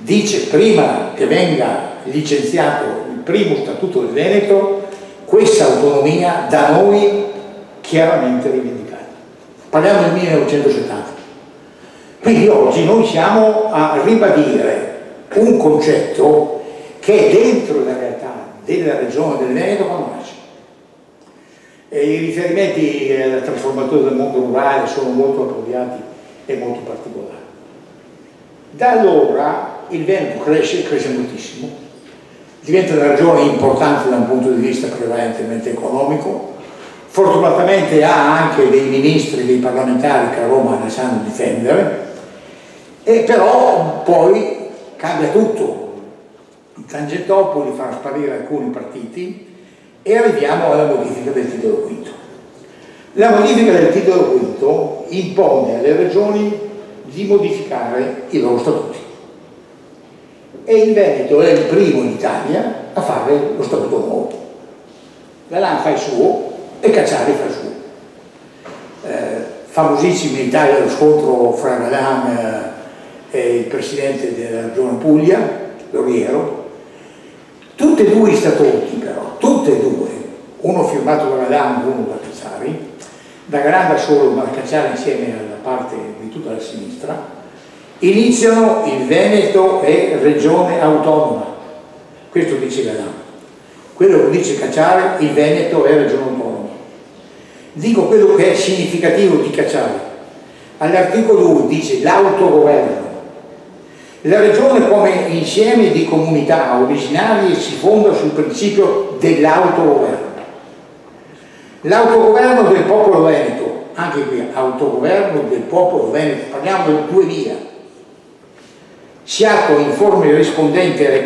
dice prima che venga licenziato il primo Statuto del Veneto, questa autonomia da noi chiaramente rivendicata. Parliamo del 1970. Quindi oggi noi siamo a ribadire un concetto che è dentro la realtà della regione del Veneto quando nasce. I riferimenti al trasformatore del mondo rurale sono molto appropriati e molto particolari. Da allora il Veneto cresce moltissimo, diventa una regione importante da un punto di vista prevalentemente economico, fortunatamente ha anche dei ministri, dei parlamentari che a Roma ne sanno difendere, e però poi cambia tutto. I Tangentopoli fanno sparire alcuni partiti e arriviamo alla modifica del titolo quinto. La modifica del titolo quinto impone alle regioni di modificare i loro statuti. E il Veneto è il primo in Italia a fare lo statuto nuovo. Galan fa il suo e Cacciari fa il suo. Famosissimo in Italia lo scontro fra Galan e il presidente della regione Puglia, Loriero. Tutti e due i statuti però, tutti e due, uno firmato da Galan, uno da Cacciari, da Galan da solo, ma da Cacciari insieme alla parte di tutta la sinistra, iniziano il Veneto è regione autonoma. Questo dice Galan. Quello che dice Cacciari, il Veneto è regione autonoma. Dico quello che è significativo di Cacciari. All'articolo 2 dice l'autogoverno. La regione come insieme di comunità originarie si fonda sul principio dell'autogoverno. L'autogoverno del popolo veneto, anche qui autogoverno del popolo veneto, parliamo del 2000, si attua in forma rispondente alle